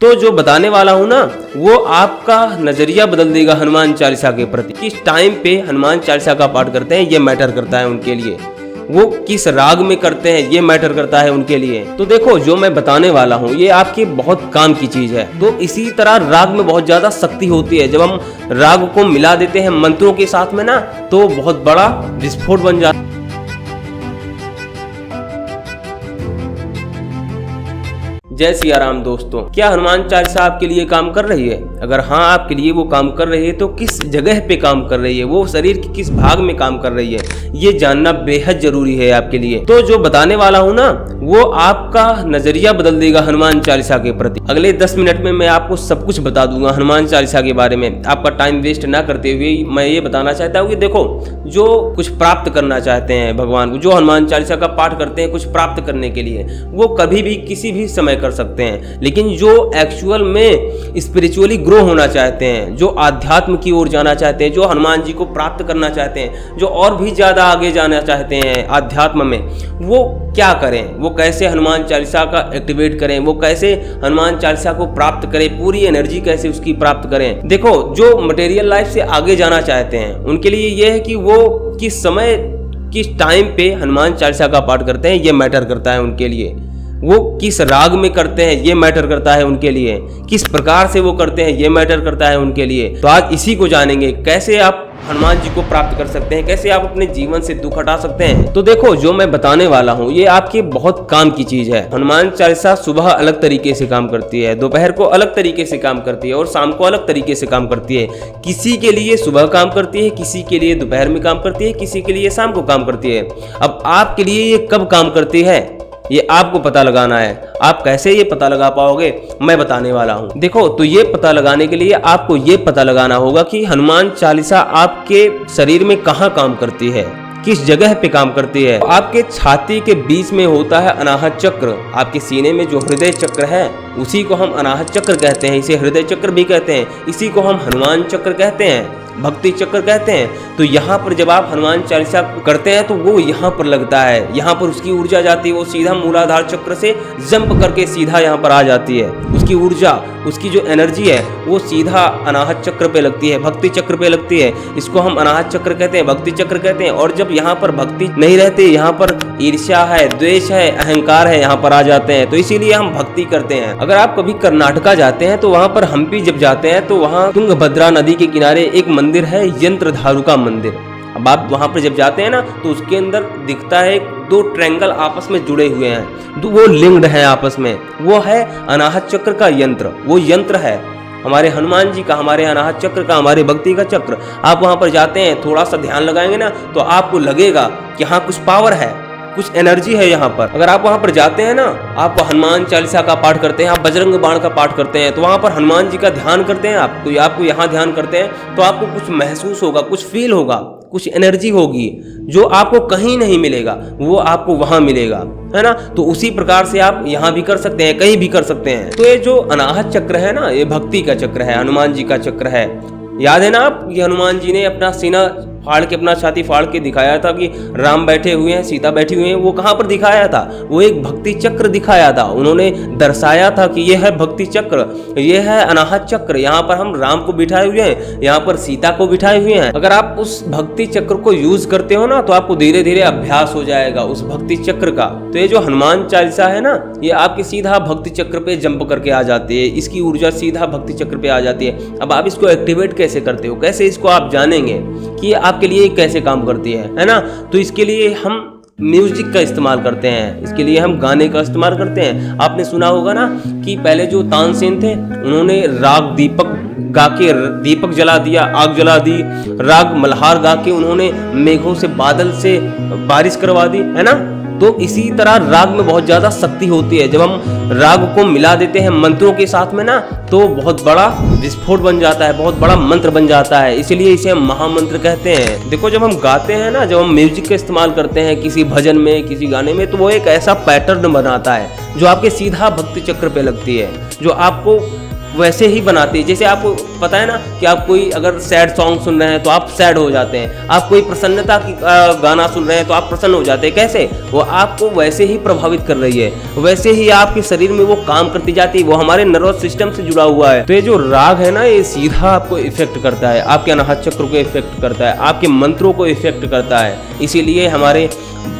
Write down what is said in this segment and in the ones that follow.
तो जो बताने वाला हूँ ना, वो आपका नजरिया बदल देगा हनुमान चालीसा के प्रति। किस टाइम पे हनुमान चालीसा का पाठ करते हैं ये मैटर करता है उनके लिए, वो किस राग में करते हैं ये मैटर करता है उनके लिए। तो देखो जो मैं बताने वाला हूँ ये आपके बहुत काम की चीज है। तो इसी तरह राग में बहुत ज्यादा शक्ति होती है। जब हम राग को मिला देते हैं मंत्रों के साथ में ना, तो बहुत बड़ा विस्फोट बन जाता है। जय सिया राम दोस्तों, क्या हनुमान चालीसा आपके लिए काम कर रही है? अगर हाँ आपके लिए वो काम कर रही है तो किस जगह पे काम कर रही है, वो शरीर के किस भाग में काम कर रही है, ये जानना बेहद जरूरी है आपके लिए। तो जो बताने वाला हूँ ना, वो आपका नजरिया बदल देगा हनुमान चालीसा के प्रति। अगले 10 मिनट में मैं आपको सब कुछ बता दूंगा हनुमान चालीसा के बारे में। आपका टाइम वेस्ट ना करते हुए मैं ये बताना चाहता हूँ कि देखो, जो कुछ प्राप्त करना चाहते हैं भगवान को, जो हनुमान चालीसा का पाठ करते हैं कुछ प्राप्त करने के लिए, वो कभी भी किसी भी समय कर सकते हैं। लेकिन जो एक्चुअल में स्पिरिचुअली ग्रो होना चाहते हैं, जो आध्यात्म की ओर जाना चाहते हैं, जो हनुमान जी को प्राप्त करना चाहते हैं, जो और भी ज्यादा आगे जाना चाहते हैं आध्यात्म में, वो क्या करें, वो कैसे हनुमान चालीसा का एक्टिवेट करें, वो कैसे हनुमान चालीसा को प्राप्त करें, पूरी एनर्जी कैसे उसकी प्राप्त करें। देखो जो मटेरियल लाइफ से आगे जाना चाहते हैं उनके लिए ये है कि वो किस समय किस टाइम पे हनुमान चालीसा का पाठ करते हैं ये मैटर करता है उनके लिए। वो किस राग में करते हैं ये मैटर करता है उनके लिए, किस प्रकार से वो करते हैं ये मैटर करता है उनके लिए। तो आज इसी को जानेंगे, कैसे आप हनुमान जी को प्राप्त कर सकते हैं, कैसे आप अपने जीवन से दुख हटा सकते हैं। तो देखो जो मैं बताने वाला हूँ ये आपके बहुत काम की चीज है। हनुमान चालीसा सुबह अलग तरीके से काम करती है, दोपहर को अलग तरीके से काम करती है और शाम को अलग तरीके से काम करती है। किसी के लिए सुबह काम करती है, किसी के लिए दोपहर में काम करती है, किसी के लिए शाम को काम करती है। अब आपके लिए ये कब काम करती है ये आपको पता लगाना है। आप कैसे ये पता लगा पाओगे मैं बताने वाला हूँ। देखो तो ये पता लगाने के लिए आपको ये पता लगाना होगा कि हनुमान चालीसा आपके शरीर में कहाँ काम करती है, किस जगह पे काम करती है। आपके छाती के बीच में होता है अनाहत चक्र। आपके सीने में जो हृदय चक्र है उसी को हम अनाहत चक्र कहते हैं, इसे हृदय चक्र भी कहते हैं, इसी को हम हनुमान चक्र कहते हैं, भक्ति चक्र कहते हैं। तो यहाँ पर जब आप हनुमान चालीसा करते हैं तो वो यहाँ पर लगता है, यहाँ पर उसकी ऊर्जा जाती है, वो सीधा मूलाधार चक्र से जंप करके सीधा यहाँ पर आ जाती है। उसकी ऊर्जा, उसकी जो एनर्जी है वो सीधा अनाहत चक्र पे लगती है, भक्ति चक्र पे लगती है। इसको हम अनाहत चक्र कहते हैं, भक्ति चक्र कहते हैं। और जब यहाँ पर भक्ति नहीं रहती, यहाँ पर ईर्ष्या है, द्वेष है, अहंकार है, यहाँ पर आ जाते हैं। तो इसीलिए हम भक्ति करते हैं। अगर आप कभी कर्नाटका जाते हैं तो वहाँ पर हम्पी जब जाते हैं तो वहाँ तुंगभद्रा नदी के किनारे एक मंदिर है, यंत्रधारू का मंदिर। अब आप वहां पर जब जाते हैं ना तो उसके अंदर दिखता है 2 ट्रायंगल आपस में जुड़े हुए हैं, वो लिंक्ड है आपस में। वो है अनाहत चक्र का यंत्र, वो यंत्र है हमारे हनुमान जी का, हमारे अनाहत चक्र का, हमारे भक्ति का चक्र। आप वहां पर जाते हैं, थोड़ा सा ध्यान लगाएंगे ना तो आपको लगेगा कि हाँ कुछ पावर है, कुछ एनर्जी है यहाँ पर। अगर आप वहां पर जाते हैं ना, आप हनुमान चालीसा का पाठ करते हैं, आप बजरंग बाण का पाठ करते हैं, तो वहां पर हनुमान जी का ध्यान करते हैं आपको यहाँ ध्यान करते हैं तो आपको कुछ महसूस होगा, कुछ फील होगा, कुछ एनर्जी होगी जो आपको कहीं नहीं मिलेगा, वो आपको वहां मिलेगा, है ना। तो उसी प्रकार से आप यहाँ भी कर सकते हैं, कहीं भी कर सकते हैं। तो ये जो अनाहत चक्र है ना, ये भक्ति का चक्र है, हनुमान जी का चक्र है। याद है ना आप, ये हनुमान जी ने अपना सीना फाड़ के, अपना छाती फाड़ के दिखाया था कि राम बैठे हुए हैं, सीता बैठी हुई हैं। वो कहाँ पर दिखाया था? वो एक भक्ति चक्र दिखाया था। उन्होंने दर्शाया था कि ये है भक्ति चक्र, ये है अनाहत चक्र। यहाँ पर हम राम को बिठाए हुए हैं, यहाँ पर सीता को बिठाए हुए हैं। अगर आप उस भक्ति चक्र को यूज करते हो ना तो आपको धीरे धीरे अभ्यास हो जाएगा उस भक्ति चक्र का। तो ये जो हनुमान चालीसा है ना, ये आपके सीधा भक्ति चक्र पे जंप करके आ जाती है, इसकी ऊर्जा सीधा भक्ति चक्र पे आ जाती है। अब आप इसको एक्टिवेट कैसे करते हो, कैसे इसको आप जानेंगे कि आपके लिए कैसे काम करती है ना। तो इसके लिए हम म्यूजिक का इस्तेमाल करते हैं, इसके लिए हम गाने का इस्तेमाल करते हैं। आपने सुना होगा ना कि पहले जो तानसेन थे उन्होंने राग दीपक गा के दीपक जला दिया, आग जला दी, राग मल्हार गा के उन्होंने मेघों से, बादल से बारिश करवा दी, है ना। तो इसी तरह राग में बहुत ज्यादा शक्ति होती है। जब हम राग को मिला देते हैं मंत्रों के साथ में ना तो बहुत बड़ा विस्फोट बन जाता है, बहुत बड़ा मंत्र बन जाता है। इसीलिए इसे हम महामंत्र कहते हैं। देखो जब हम गाते हैं ना, जब हम म्यूजिक का इस्तेमाल करते हैं किसी भजन में, किसी गाने में, तो वो एक ऐसा पैटर्न बनाता है जो आपके सीधा भक्ति चक्र पे लगती है, जो आपको वैसे ही बनाते हैं। जैसे आपको पता है ना कि आप कोई अगर सैड सॉन्ग सुन रहे हैं तो आप सैड हो जाते हैं, आप कोई प्रसन्नता की गाना सुन रहे हैं तो आप प्रसन्न हो जाते हैं। कैसे? वो आपको वैसे ही प्रभावित कर रही है, वैसे ही आपके शरीर में वो काम करती जाती है, वो हमारे नर्वस सिस्टम से जुड़ा हुआ है। तो ये जो राग है ना, ये सीधा आपको इफेक्ट करता है, आपके अनाहत चक्र को इफेक्ट करता है, आपके मंत्रों को इफेक्ट करता है। इसीलिए हमारे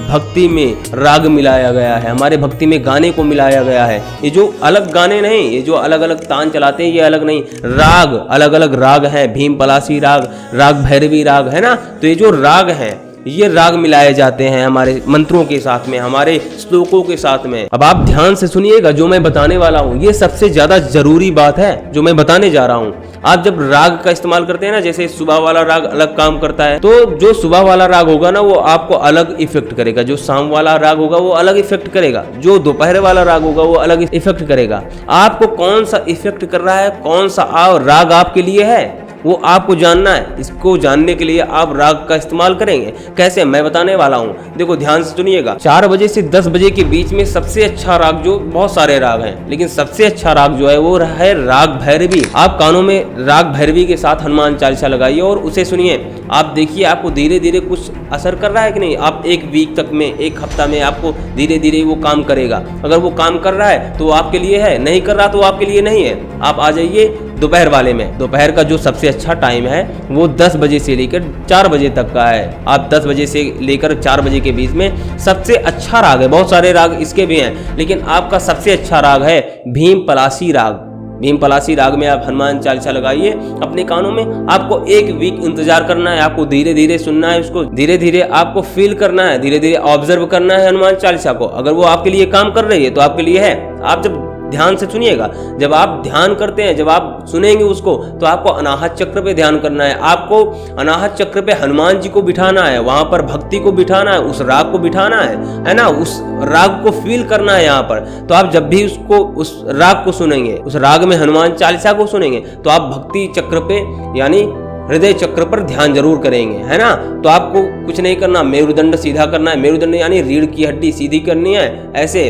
भक्ति में राग मिलाया गया है, हमारे भक्ति में गाने को मिलाया गया है। ये जो अलग गाने नहीं, ये जो अलग अलग तान चलाते हैं, ये अलग नहीं, राग अलग अलग राग है। भीम पलासी राग, राग भैरवी राग है ना। तो ये जो राग है, ये राग मिलाए जाते हैं हमारे मंत्रों के साथ में, हमारे श्लोकों के साथ में। अब आप ध्यान से सुनिएगा जो मैं बताने वाला हूँ, ये सबसे ज्यादा जरूरी बात है जो मैं बताने जा रहा हूँ। आप जब राग का इस्तेमाल करते हैं ना, जैसे सुबह वाला राग अलग काम करता है, तो जो सुबह वाला राग होगा ना वो आपको अलग इफेक्ट करेगा, जो शाम वाला राग होगा वो अलग इफेक्ट करेगा, जो दोपहर वाला राग होगा वो अलग इफेक्ट करेगा। आपको कौन सा इफेक्ट कर रहा है, कौन सा राग आपके लिए है, वो आपको जानना है। इसको जानने के लिए आप राग का इस्तेमाल करेंगे। कैसे? मैं बताने वाला हूँ, देखो ध्यान से सुनिएगा। 4 बजे से 10 बजे के बीच में सबसे अच्छा राग, जो बहुत सारे राग हैं लेकिन सबसे अच्छा राग जो है वो है राग भैरवी। आप कानों में राग भैरवी के साथ हनुमान चालीसा लगाइए और उसे सुनिए। आप देखिए आपको धीरे धीरे कुछ असर कर रहा है कि नहीं। आप 1 वीक तक में, 1 हफ्ता में आपको धीरे धीरे वो काम करेगा। अगर वो काम कर रहा है तो आपके लिए है, नहीं कर रहा तो आपके लिए नहीं है। आप आ जाइए दोपहर वाले में। दोपहर का जो सबसे अच्छा टाइम है वो 10 बजे से लेकर 4 बजे तक का है। आप 10 बजे से लेकर 4 बजे के बीच में सबसे अच्छा राग है। बहुत सारे राग इसके भी हैं, लेकिन आपका सबसे अच्छा राग है भीम पलासी राग। भीम पलासी राग में आप हनुमान चालीसा लगाइए अपने कानों में। आपको 1 वीक इंतजार करना है, आपको धीरे धीरे सुनना है, उसको धीरे धीरे आपको फील करना है, धीरे धीरे ऑब्जर्व करना है हनुमान चालीसा को। अगर वो आपके लिए काम कर रही है तो आपके लिए है। आप जब ध्यान से सुनिएगा, जब आप ध्यान करते हैं, जब आप सुनेंगे उसको, तो आपको अनाहत चक्र पे ध्यान करना है। आपको अनाहत चक्र पे हनुमान जी को बिठाना है, वहां पर भक्ति को बिठाना है, उस राग को बिठाना है ना, उस राग को फील करना है यहाँ पर। तो आप जब भी उसको, उस राग को सुनेंगे, उस राग में हनुमान चालीसा को सुनेंगे, तो आप भक्ति चक्र पे यानी हृदय चक्र पर ध्यान जरूर करेंगे, है ना। तो आपको कुछ नहीं करना, मेरुदंड सीधा करना है। मेरुदंड यानी रीढ़ की हड्डी सीधी करनी है, ऐसे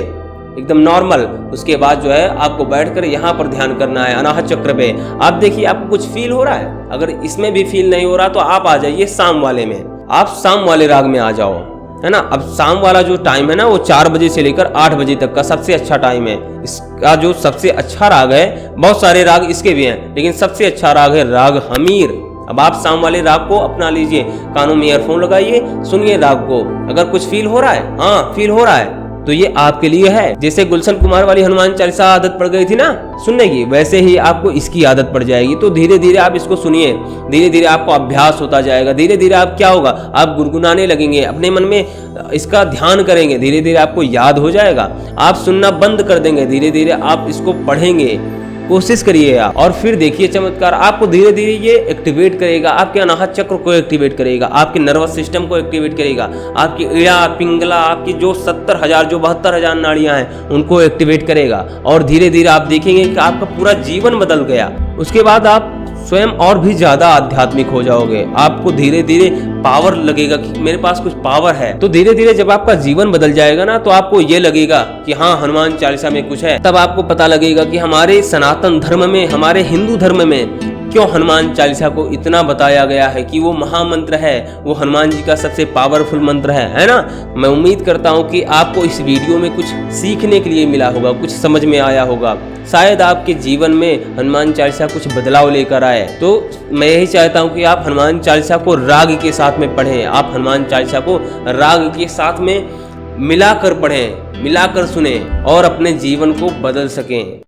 एकदम नॉर्मल। उसके बाद जो है आपको बैठकर यहाँ पर ध्यान करना है अनाहत चक्र पे। आप देखिए आपको कुछ फील हो रहा है। अगर इसमें भी फील नहीं हो रहा तो आप आ जाइए शाम वाले में, आप शाम वाले राग में आ जाओ, है ना। अब शाम वाला जो टाइम है ना वो 4 बजे से लेकर 8 बजे तक का सबसे अच्छा टाइम है। इसका जो सबसे अच्छा राग है, बहुत सारे राग इसके भी हैं, लेकिन सबसे अच्छा राग है राग हमीर। अब आप शाम वाले राग को अपना लीजिए, कानों में ईयरफोन लगाइए, सुनिए राग को। अगर कुछ फील हो रहा है, हाँ फील हो रहा है, तो ये आपके लिए है। जैसे गुलशन कुमार वाली हनुमान चालीसा आदत पड़ गई थी ना सुनने की, वैसे ही आपको इसकी आदत पड़ जाएगी। तो धीरे धीरे आप इसको सुनिए, धीरे धीरे आपको अभ्यास होता जाएगा। धीरे धीरे आप क्या होगा, आप गुनगुनाने लगेंगे, अपने मन में इसका ध्यान करेंगे, धीरे धीरे आपको याद हो जाएगा। आप सुनना बंद कर देंगे, धीरे धीरे आप इसको पढ़ेंगे, कोशिश करिए आप, और फिर देखिए चमत्कार। आपको धीरे धीरे ये एक्टिवेट करेगा, आपके अनाहत चक्र को एक्टिवेट करेगा, आपके नर्वस सिस्टम को एक्टिवेट करेगा, आपकी इड़ा पिंगला, आपकी जो 70,000 जो 72,000 नाड़ियां हैं उनको एक्टिवेट करेगा। और धीरे धीरे आप देखेंगे कि आपका पूरा जीवन बदल गया। उसके बाद आप स्वयं और भी ज्यादा आध्यात्मिक हो जाओगे। आपको धीरे धीरे पावर लगेगा कि मेरे पास कुछ पावर है। तो धीरे धीरे जब आपका जीवन बदल जाएगा ना, तो आपको ये लगेगा कि हाँ हनुमान चालीसा में कुछ है। तब आपको पता लगेगा कि हमारे सनातन धर्म में, हमारे हिंदू धर्म में क्यों हनुमान चालीसा को इतना बताया गया है कि वो महामंत्र है, वो हनुमान जी का सबसे पावरफुल मंत्र है ना। मैं उम्मीद करता हूँ कि आपको इस वीडियो में कुछ सीखने के लिए मिला होगा, कुछ समझ में आया होगा। शायद आपके जीवन में हनुमान चालीसा कुछ बदलाव लेकर आए। तो मैं यही चाहता हूँ कि आप हनुमान चालीसा को राग के साथ में पढ़ें, आप हनुमान चालीसा को राग के साथ में मिलाकर पढ़ें, मिलाकर सुनें और अपने जीवन को बदल सकें।